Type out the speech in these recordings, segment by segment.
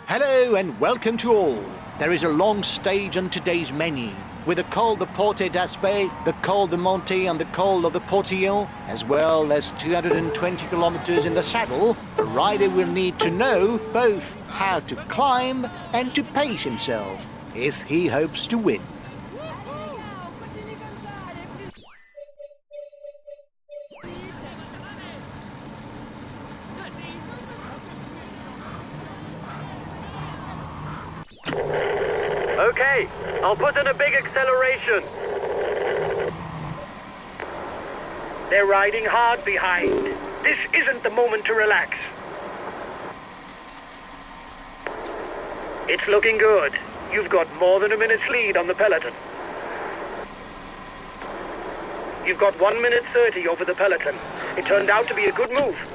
Hello and welcome to all. There is a long stage on today's menu, with the Col de Porte d'Aspet, the Col de Monte and the Col of the Portillon, as well as 220 kilometers in the saddle. A rider will need to know both how to climb and to pace himself, if he hopes to win. Okay, I'll put in a big acceleration. They're riding hard behind. This isn't the moment to relax. It's looking good. You've got more than a minute's lead on the peloton. You've got 1 minute 30 over the peloton. It turned out to be a good move.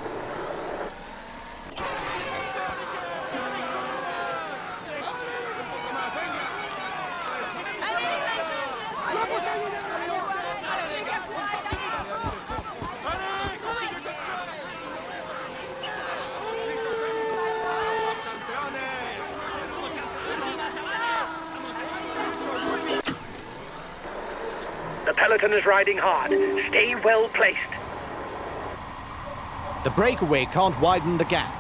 The peloton is riding hard. Stay well placed. The breakaway can't widen the gap.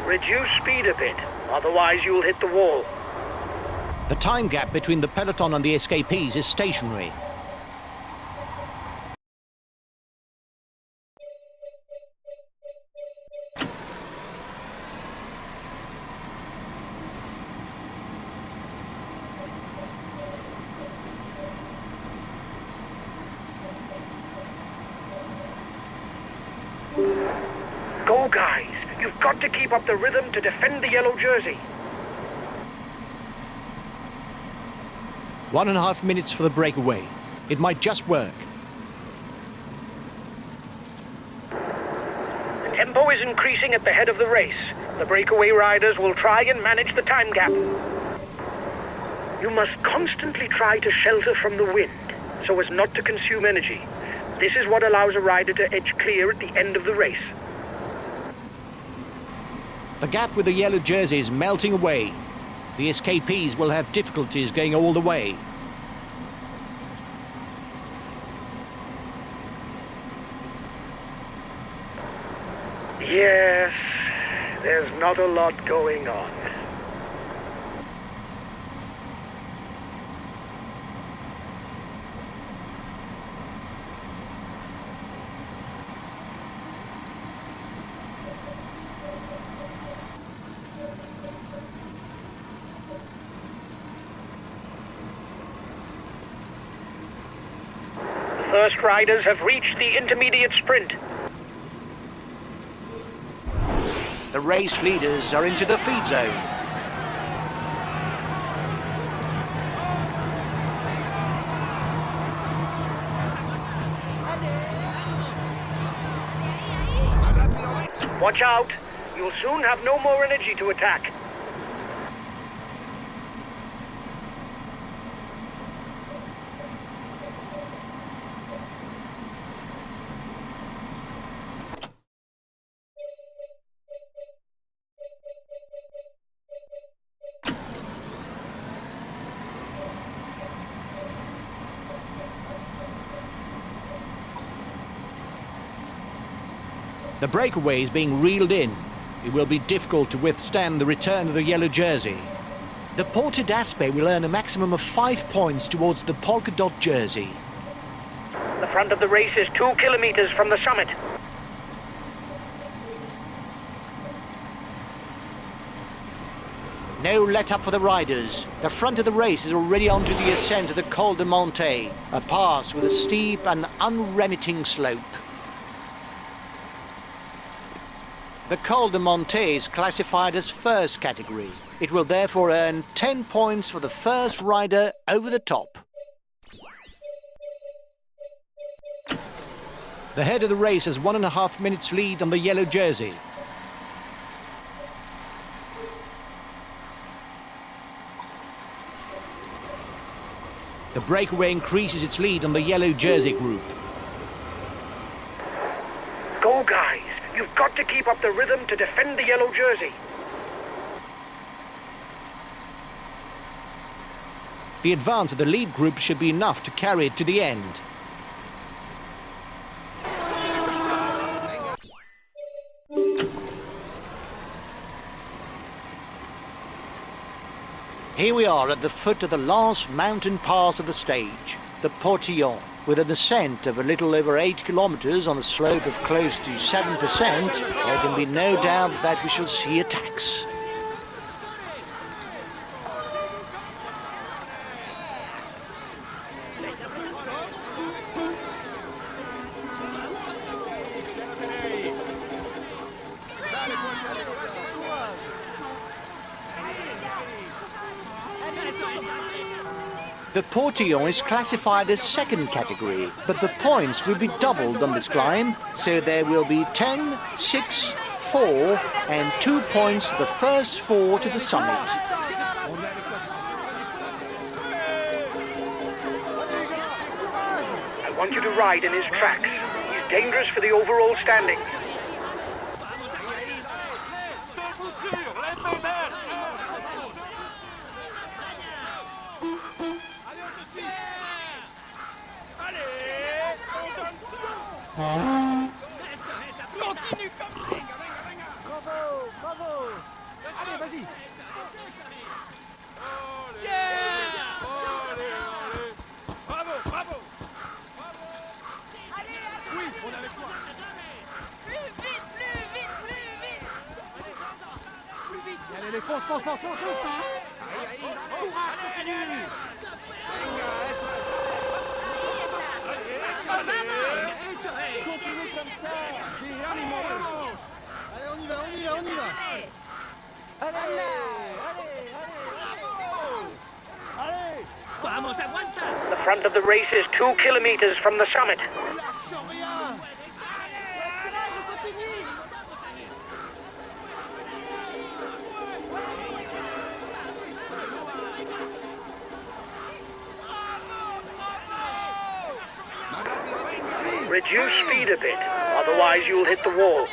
Reduce speed a bit, otherwise you'll hit the wall. The time gap between the peloton and the escapees is stationary. Go, guys. You've got to keep up the rhythm to defend the yellow jersey. 1.5 minutes for the breakaway. It might just work. The tempo is increasing at the head of the race. The breakaway riders will try and manage the time gap. You must constantly try to shelter from the wind, so as not to consume energy. This is what allows a rider to edge clear at the end of the race. The gap with the yellow jersey is melting away. The escapees will have difficulties going all the way. Yes, there's not a lot going on. The first riders have reached the intermediate sprint. The race leaders are into the feed zone. Watch out! You'll soon have no more energy to attack. The breakaway is being reeled in. It will be difficult to withstand the return of the yellow jersey. The Porte d'Aspet will earn a maximum of 5 points towards the polka dot jersey. The front of the race is 2 kilometers from the summit. No let-up for the riders. The front of the race is already onto the ascent of the Col de Monte, a pass with a steep and unremitting slope. The Col de Monte is classified as first category. It will therefore earn 10 points for the first rider over the top. The head of the race has 1.5 minutes lead on the yellow jersey. The breakaway increases its lead on the yellow jersey group. Go, guys. You've got to keep up the rhythm to defend the yellow jersey. The advance of the lead group should be enough to carry it to the end. Here we are at the foot of the last mountain pass of the stage, the Portillon. With an ascent of a little over 8 kilometers on a slope of close to 7%, there can be no doubt that we shall see attacks. The Portillon is classified as second category, but the points will be doubled on this climb, so there will be 10, 6, 4 and 2 points to the first 4 to the summit. I want you to ride in his tracks. He's dangerous for the overall standing. Continue comme... Bravo, bravo. Allez, vas-y. Yeah. Bravo, bravo. Oui, on est avec toi. Plus vite, plus vite, plus vite. Plus vite. Allez, fonce. Courage, continue. Continue comme ça. Sí, ánimo, vamos. Allez, on y va. Allez. Vamos, aguanta. The front of the race is 2 kilometers from the summit. Lâche rien. Courage, continue. Reduce speed a bit, otherwise you'll hit the wall.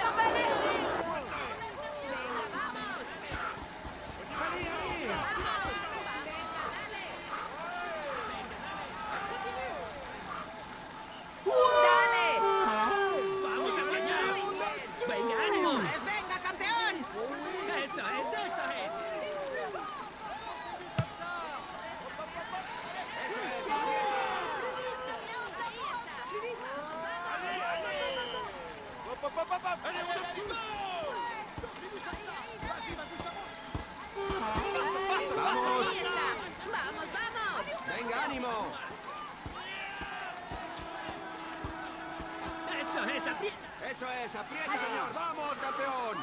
Eso es, aprieta, señor. Vamos, campeón.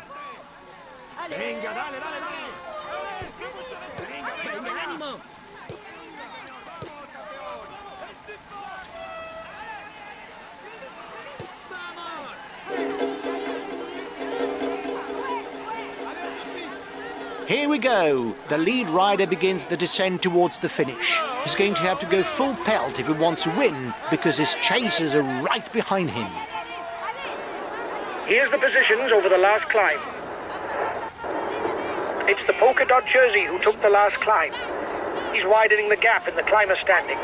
Venga, dale. Venga, ánimo. Vamos, campeón. Here we go. The lead rider begins the descent towards the finish. He's going to have to go full pelt if he wants to win, because his chasers are right behind him. Here's the positions over the last climb. It's the polka dot jersey who took the last climb. He's widening the gap in the climber standings.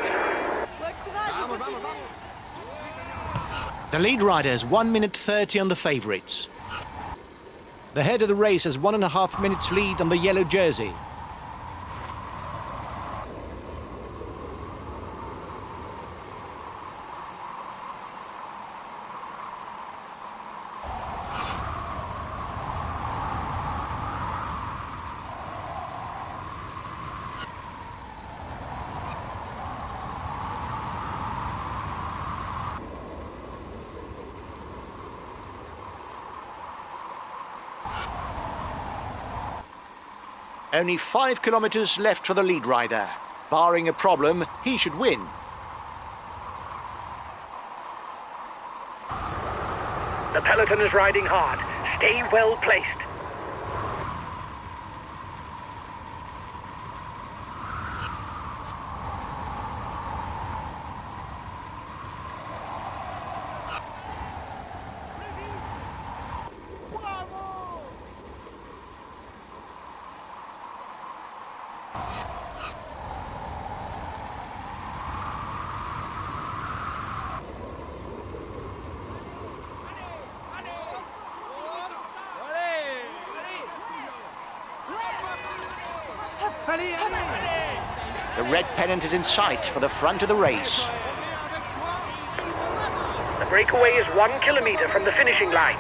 The lead rider has 1 minute 30 on the favourites. The head of the race has 1.5 minutes lead on the yellow jersey. Only 5 kilometers left for the lead rider. Barring a problem, he should win. The peloton is riding hard. Stay well placed. allez, allez. The red pennant is in sight for the front of the race. The breakaway is 1 kilometer from the finishing line.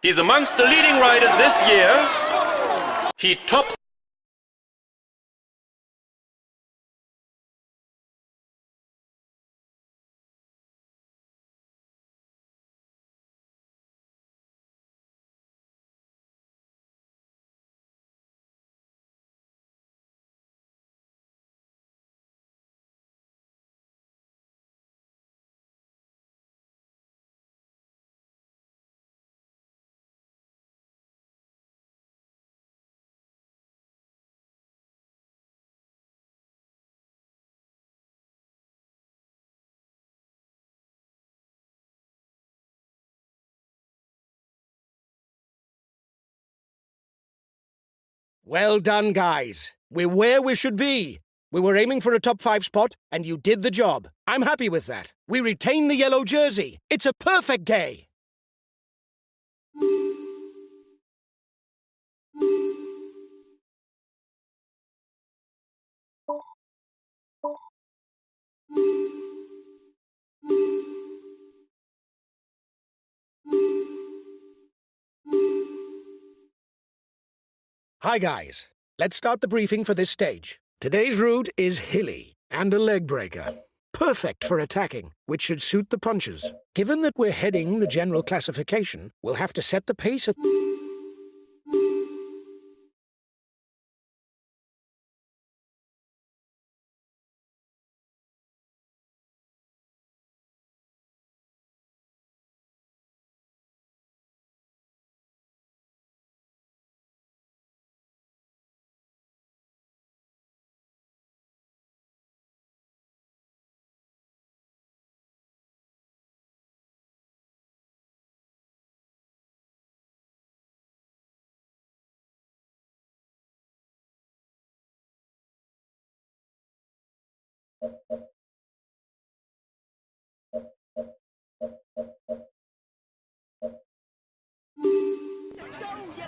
He's amongst the leading riders this year. He tops. Well done, guys. We're where we should be. We were aiming for a top 5 spot, and you did the job. I'm happy with that. We retain the yellow jersey. It's a perfect day. Hi, guys. Let's start the briefing for this stage. Today's route is hilly and a leg breaker. Perfect for attacking, which should suit the punchers. Given that we're heading the general classification, we'll have to set the pace at...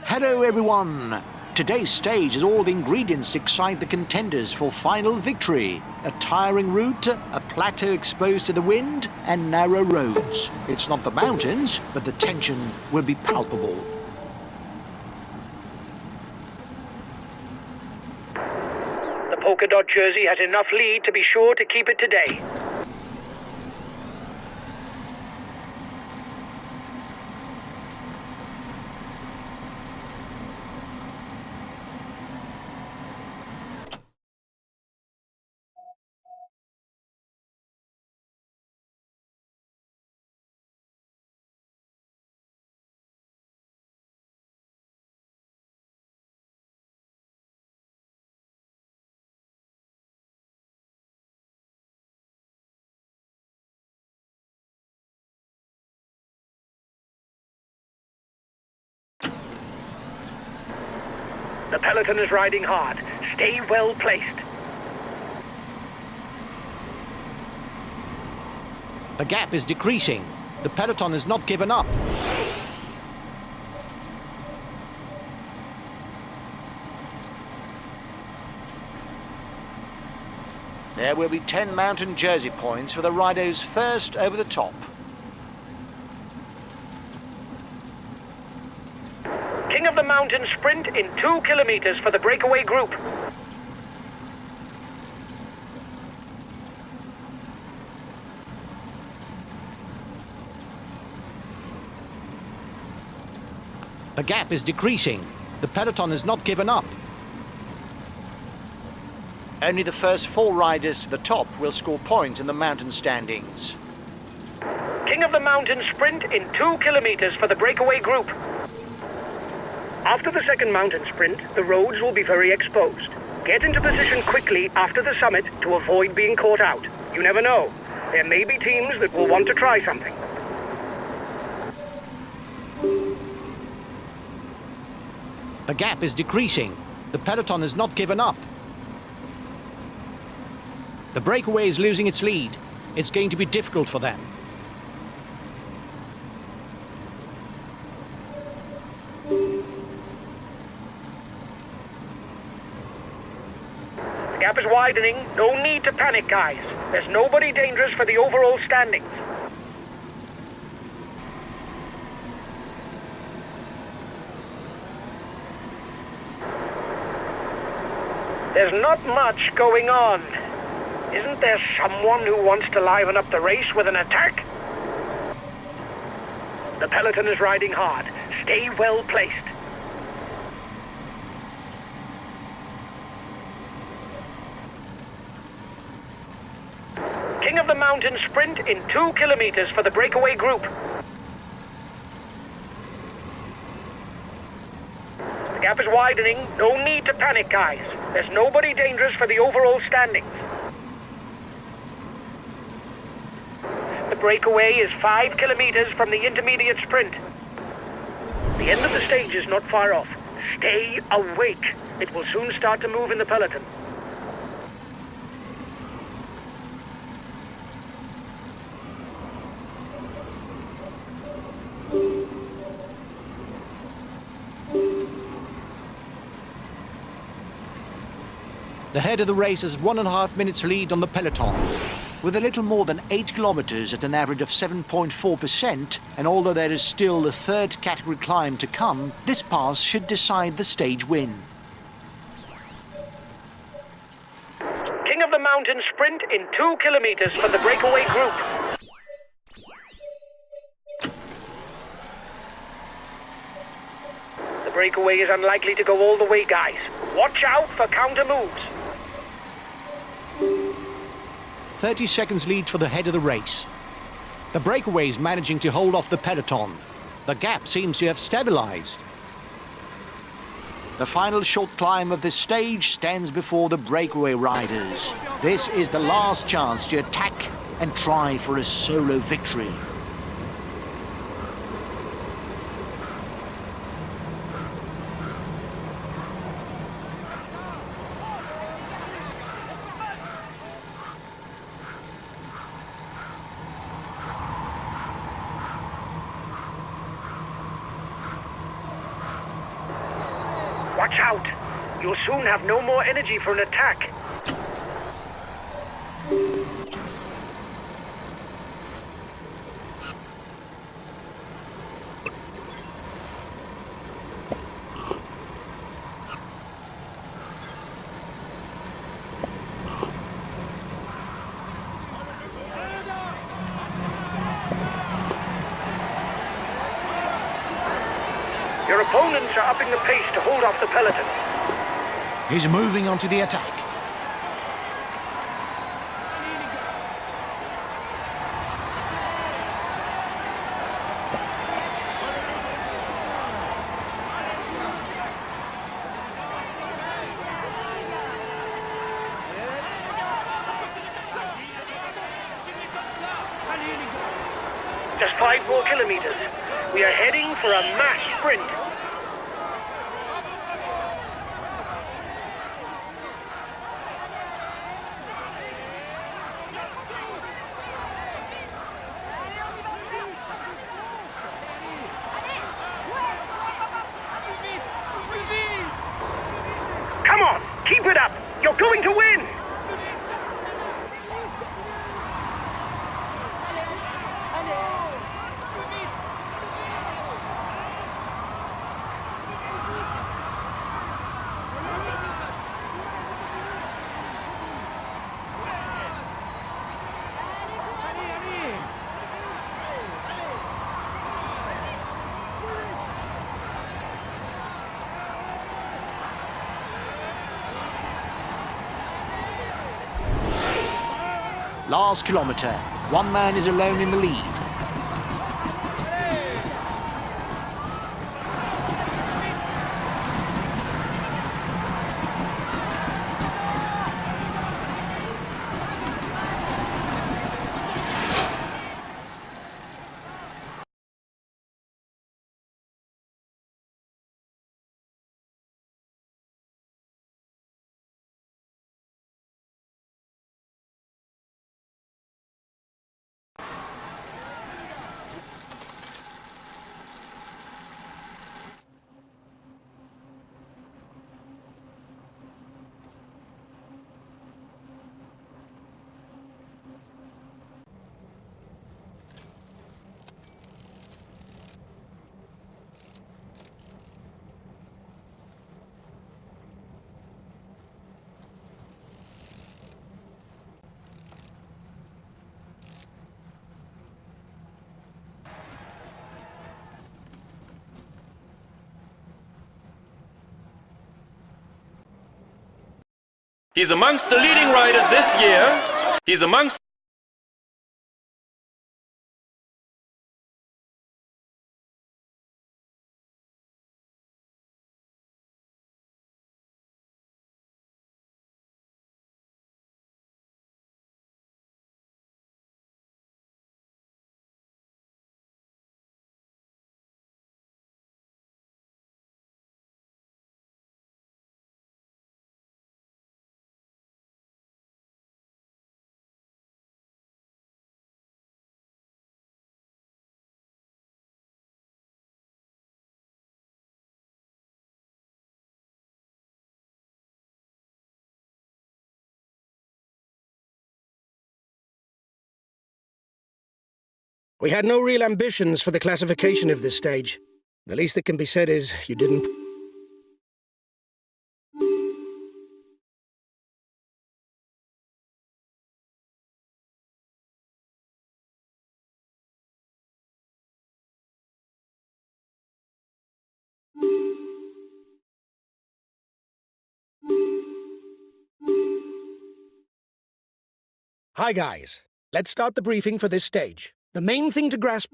Hello everyone! Today's stage has all the ingredients to excite the contenders for final victory. A tiring route, a plateau exposed to the wind, and narrow roads. It's not the mountains, but the tension will be palpable. The polka dot jersey has enough lead to be sure to keep it today. The peloton is riding hard. Stay well placed. The gap is decreasing. The peloton has not given up. There will be 10 mountain jersey points for the riders first over the top. King of the Mountain sprint in 2 kilometers for the breakaway group. The gap is decreasing. The peloton has not given up. Only the first 4 riders to the top will score points in the mountain standings. King of the Mountain sprint in 2 kilometers for the breakaway group. After the second mountain sprint, the roads will be very exposed. Get into position quickly after the summit to avoid being caught out. You never know. There may be teams that will want to try something. The gap is decreasing. The peloton has not given up. The breakaway is losing its lead. It's going to be difficult for them. The gap is widening. No need to panic, guys. There's nobody dangerous for the overall standings. There's not much going on. Isn't there someone who wants to liven up the race with an attack? The peloton is riding hard. Stay well placed. King of the Mountain sprint in 2 kilometers for the breakaway group. The gap is widening. No need to panic, guys. There's nobody dangerous for the overall standings. The breakaway is 5 kilometers from the intermediate sprint. The end of the stage is not far off. Stay awake. It will soon start to move in the peloton. The head of the race has 1.5 minutes lead on the peloton. With a little more than 8 kilometers at an average of 7.4%, and although there is still the third category climb to come, this pass should decide the stage win. King of the Mountain sprint in 2 kilometers for the breakaway group. The breakaway is unlikely to go all the way, guys. Watch out for counter moves. 30 seconds lead for the head of the race. The breakaway is managing to hold off the peloton. The gap seems to have stabilized. The final short climb of this stage stands before the breakaway riders. This is the last chance to attack and try for a solo victory. Watch out! You'll soon have no more energy for an attack. Your opponents are upping the pace to hold off the peloton. He's moving onto the attack. Just 5 more kilometers. We are heading for a mass sprint. Come on, keep it up. You're going to win. Last kilometre. One man is alone in the lead. He's amongst the leading riders this year. He's amongst We had no real ambitions for the classification of this stage. The least that can be said is you didn't... Hi guys, let's start the briefing for this stage. The main thing to grasp...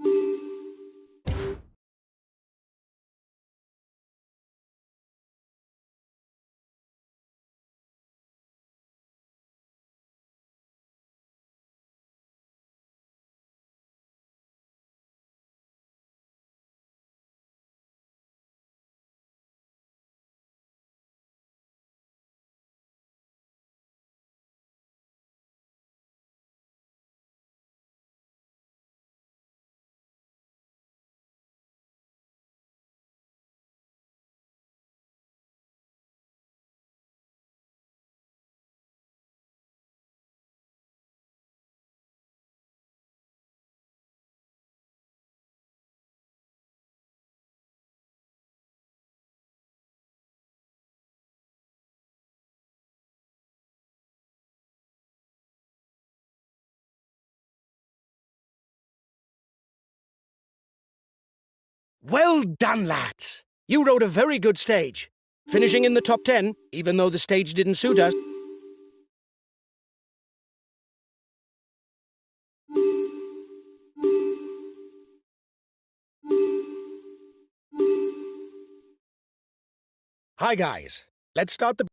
Well done, lads! You rode a very good stage. Finishing in the top 10, even though the stage didn't suit us. Hi guys, let's start the...